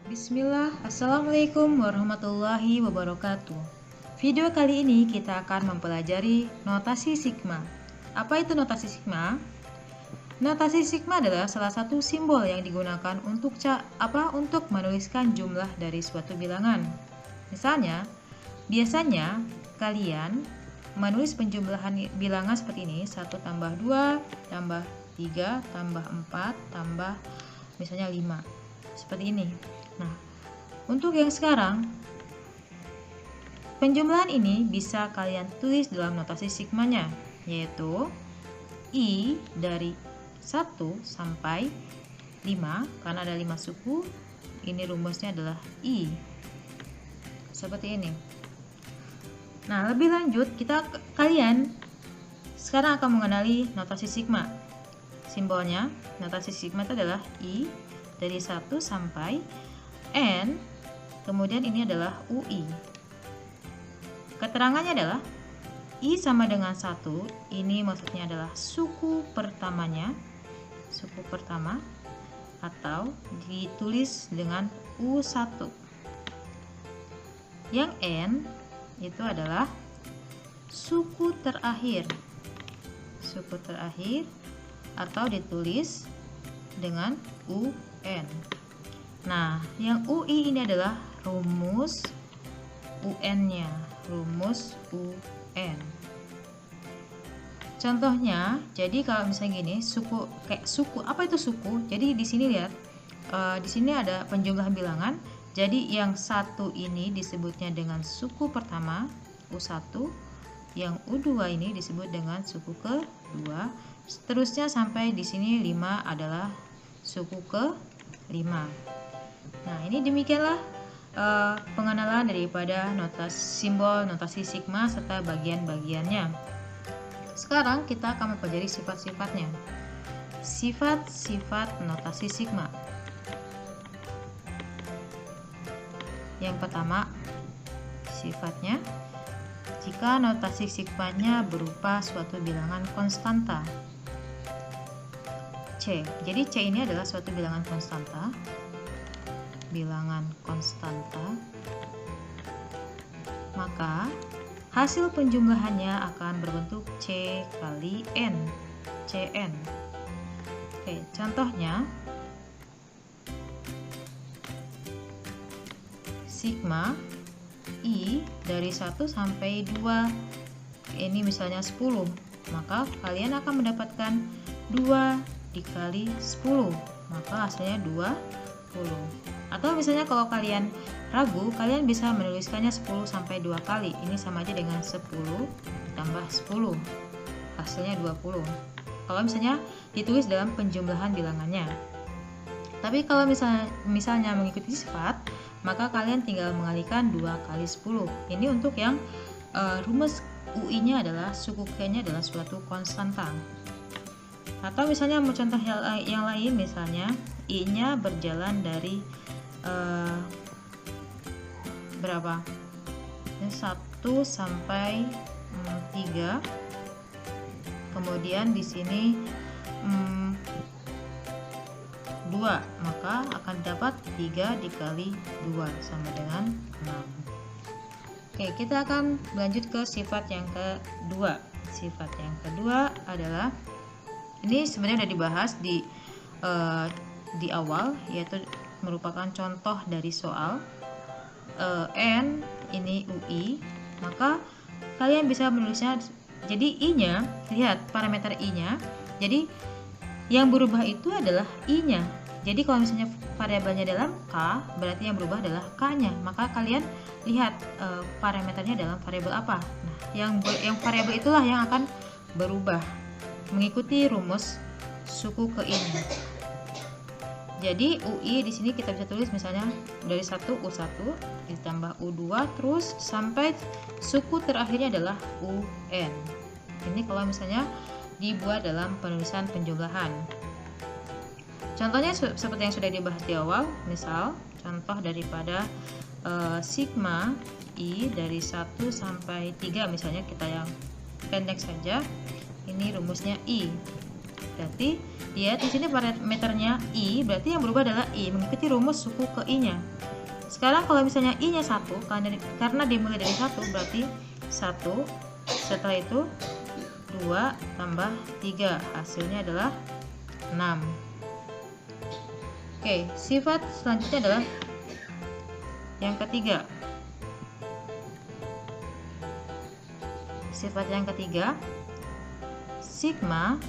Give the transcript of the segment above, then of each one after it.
Bismillah, Assalamualaikum warahmatullahi wabarakatuh. Video kali ini kita akan mempelajari notasi sigma. Apa itu notasi sigma? Notasi sigma adalah salah satu simbol yang digunakan untuk menuliskan jumlah dari suatu bilangan. Misalnya, biasanya kalian menulis penjumlahan bilangan seperti ini, 1 tambah 2 tambah 3 tambah 4 tambah misalnya 5. Seperti ini. Nah, untuk yang sekarang, penjumlahan ini bisa kalian tulis dalam notasi sigmanya, yaitu I dari 1 sampai 5, karena ada 5 suku, ini rumusnya adalah I. Seperti ini. Nah, lebih lanjut, kalian sekarang akan mengenali notasi sigma. Simbolnya, notasi sigma itu adalah I dari 1 sampai N, kemudian ini adalah UI. Keterangannya adalah I sama dengan 1, ini maksudnya adalah suku pertamanya, suku pertama, atau ditulis dengan U1. Yang N itu adalah suku terakhir, suku terakhir, atau ditulis dengan UN. Nah, yang UI ini adalah rumus UN-nya, rumus UN. Contohnya, jadi kalau misalnya gini, suku, apa itu suku? Jadi di sini lihat, di sini ada penjumlahan bilangan. Jadi yang 1 ini disebutnya dengan suku pertama, U1. Yang U2 ini disebut dengan suku kedua. Seterusnya sampai di sini 5 adalah suku ke-5. Nah, ini demikianlah pengenalan daripada simbol notasi sigma serta bagian-bagiannya. Sekarang kita akan mempelajari sifat-sifatnya. Sifat-sifat notasi sigma. Yang pertama, sifatnya, jika notasi sigmanya berupa suatu bilangan konstanta. C. Jadi C ini adalah suatu bilangan konstanta. Bilangan konstanta, maka hasil penjumlahannya akan berbentuk C kali N, Cn. Oke, contohnya sigma I dari 1 sampai 2, ini misalnya 10, maka kalian akan mendapatkan 2 dikali 10, maka hasilnya 20. Atau misalnya kalau kalian ragu, kalian bisa menuliskannya 10 sampai 2 kali. Ini sama aja dengan 10 ditambah 10. Hasilnya 20. Kalau misalnya ditulis dalam penjumlahan bilangannya. Tapi kalau misalnya mengikuti sifat, maka kalian tinggal mengalihkan 2 kali 10. Ini untuk yang rumus UI-nya adalah suku K-nya adalah suatu konstanta. Atau misalnya mau contoh yang lain, misalnya I-nya berjalan dari berapa? 1 sampai 3. Kemudian di sini 2, maka akan dapat 3 dikali 2 sama dengan 6. Oke, kita akan lanjut ke sifat yang kedua. Sifat yang kedua adalah, ini sebenarnya sudah dibahas di awal, yaitu merupakan contoh dari soal. N ini UI, maka kalian bisa menulisnya. Jadi I-nya, lihat parameter I-nya. Jadi yang berubah itu adalah I-nya. Jadi kalau misalnya variabelnya dalam K, berarti yang berubah adalah K-nya. Maka kalian lihat parameternya dalam variabel apa. Nah, yang variabel itulah yang akan berubah mengikuti rumus suku ke ini. Jadi UI di sini kita bisa tulis misalnya dari 1 U1 ditambah U2 terus sampai suku terakhirnya adalah UN. Ini kalau misalnya dibuat dalam penulisan penjumlahan. Contohnya seperti yang sudah dibahas di awal, misal contoh daripada sigma I dari 1 sampai 3, misalnya kita yang pendek saja. Ini rumusnya I. Berarti dia di sini parameternya I, berarti yang berubah adalah I, mengikuti rumus suku ke I-nya. Sekarang kalau misalnya I-nya 1, karena dimulai dari 1, berarti 1, setelah itu 2 tambah 3, hasilnya adalah 6. Oke, sifat selanjutnya adalah yang ketiga. Sifat yang ketiga, sigma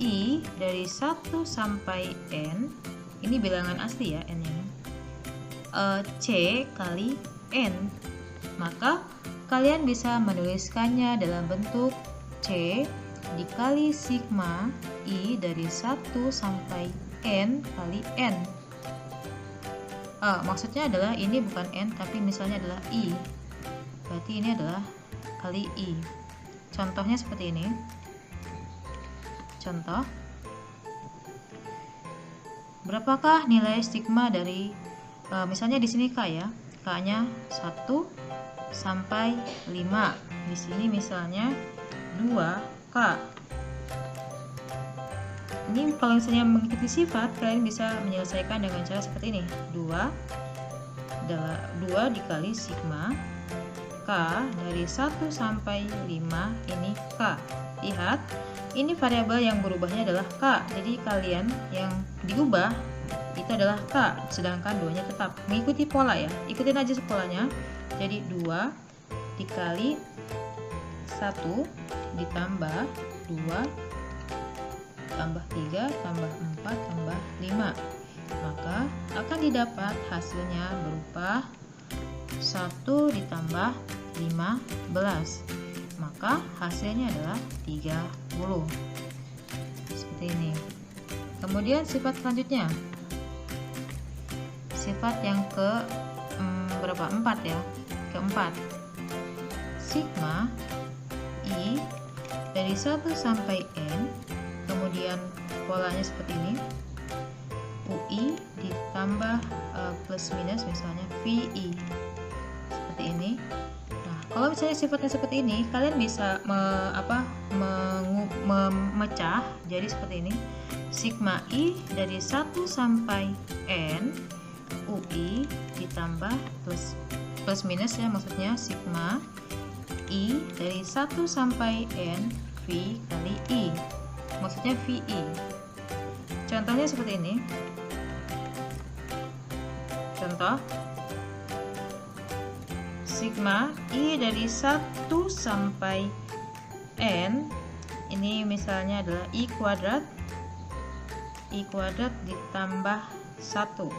I dari 1 sampai N, ini bilangan asli ya N ini, C kali N. Maka kalian bisa menuliskannya dalam bentuk C dikali sigma I dari 1 sampai N kali N. Maksudnya adalah ini bukan N tapi misalnya adalah I, berarti ini adalah kali I. Contohnya seperti ini. Contoh, berapakah nilai sigma dari misalnya di sini K ya, K-nya 1 sampai 5. Di sini misalnya 2K. Ini kalau misalnya mengikuti sifat, kalian bisa menyelesaikan dengan cara seperti ini. 2 dikali sigma K dari 1 sampai 5, ini K. Lihat, ini variabel yang berubahnya adalah K. Jadi kalian yang diubah itu adalah K, sedangkan 2-nya tetap. Mengikuti pola ya, ikutin aja polanya. Jadi 2 dikali 1 ditambah 2 tambah 3 tambah 4 tambah 5. Maka akan didapat hasilnya berupa 1 ditambah 15. Maka hasilnya adalah 30. Seperti ini. Kemudian sifat selanjutnya, sifat yang ke berapa? 4 ya. Keempat, sigma I dari 1 sampai N, kemudian polanya seperti ini, UI ditambah plus minus misalnya VI, seperti ini. Nah, kalau misalnya sifatnya seperti ini, kalian bisa memecah jadi seperti ini. Sigma I dari 1 sampai N, UI ditambah plus minus ya, maksudnya sigma I dari 1 sampai N V kali I, maksudnya VI. Contohnya seperti ini. Contoh, sigma I dari 1 sampai N, ini misalnya adalah I kuadrat ditambah 1.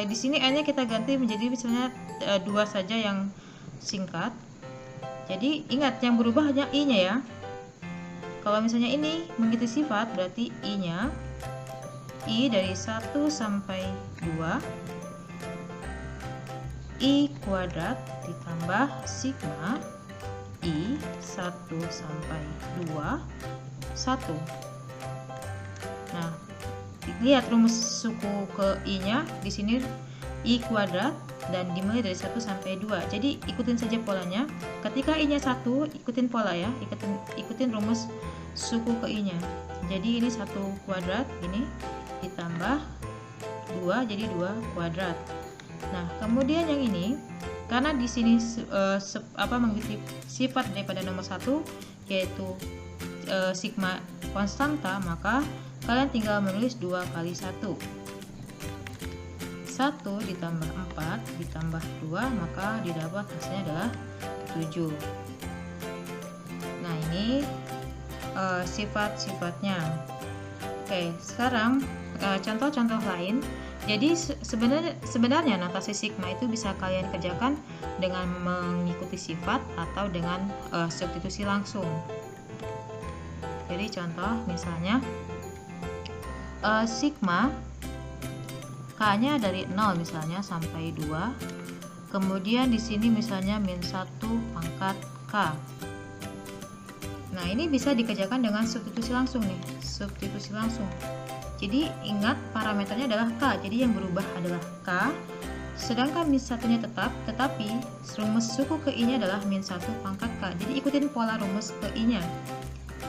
Di sini N-nya kita ganti menjadi misalnya 2 saja yang singkat. Jadi ingat yang berubah hanya I-nya ya. Kalau misalnya ini mengikuti sifat, berarti I-nya I dari 1 sampai 2 I kuadrat ditambah sigma I 1 sampai 2 1. Nah, lihat rumus suku ke I-nya di sini I kuadrat dan dimulai dari 1 sampai 2. Jadi ikutin saja polanya. Ketika I-nya 1, ikutin pola ya. Ikutin rumus suku ke I-nya. Jadi ini 1 kuadrat ini ditambah 2 jadi 2 kuadrat. Nah, kemudian yang ini karena di sini mengikuti sifat daripada nomor 1 yaitu sigma konstanta, maka kalian tinggal menulis 2 kali 1. 1 ditambah 4 ditambah 2, maka didapat hasilnya adalah 7. Nah, ini sifat-sifatnya. Oke, sekarang contoh-contoh lain. Jadi sebenarnya notasi sigma itu bisa kalian kerjakan dengan mengikuti sifat atau dengan substitusi langsung. Jadi contoh misalnya sigma K-nya dari 0 misalnya sampai 2. Kemudian di sini misalnya min 1 pangkat K. Nah, ini bisa dikerjakan dengan substitusi langsung nih, substitusi langsung. Jadi ingat parameternya adalah K, jadi yang berubah adalah K, sedangkan min 1-nya tetap, tetapi rumus suku ke I-nya adalah min 1 pangkat K. Jadi ikutin pola rumus ke I-nya.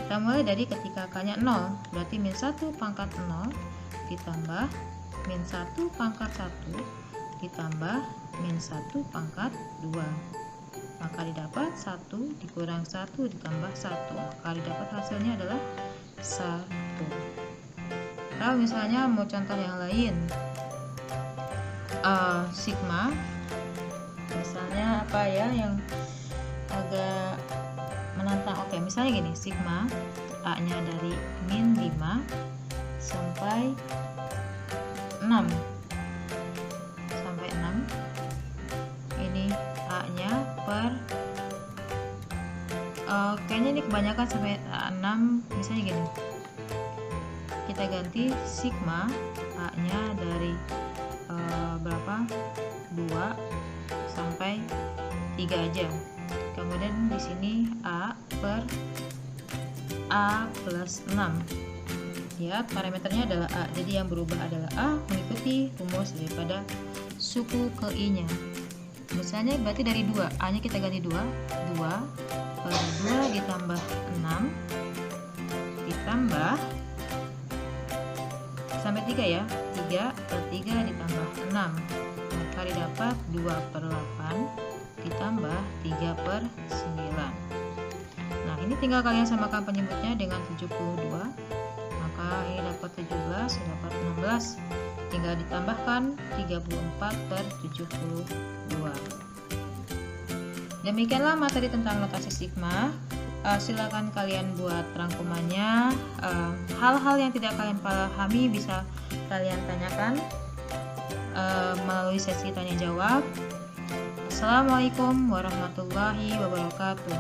Kita mulai dari ketika K-nya 0, berarti min 1 pangkat 0 ditambah min 1 pangkat 1 ditambah min 1 pangkat 2. Maka didapat 1 dikurang 1 ditambah 1. Maka didapat hasilnya adalah 1. Kalau misalnya mau contoh yang lain, sigma, misalnya apa ya yang agak menantang. Oke, misalnya gini, sigma A nya dari min 5 sampai 6 ini A nya per kayaknya ini kebanyakan sampai 6. Misalnya gini, kita ganti sigma A nya dari berapa, 2 sampai 3 aja. Kemudian di sini A per A plus 6. Lihat parameternya adalah A, jadi yang berubah adalah A mengikuti rumus daripada suku ke I nya. Misalnya berarti dari 2, A nya kita ganti 2 per 2 ditambah 6 ditambah sampai 3 ya, 3 per 3 ditambah 6, maka didapat 2 per 8 ditambah 3 per 9. Nah, ini tinggal kalian samakan penyebutnya dengan 72, maka ini dapat 17, dapat 16, tinggal ditambahkan 34 per 72. Demikianlah materi tentang notasi sigma. Silakan kalian buat rangkumannya. Hal-hal yang tidak kalian pahami bisa kalian tanyakan melalui sesi tanya jawab. Assalamualaikum warahmatullahi wabarakatuh.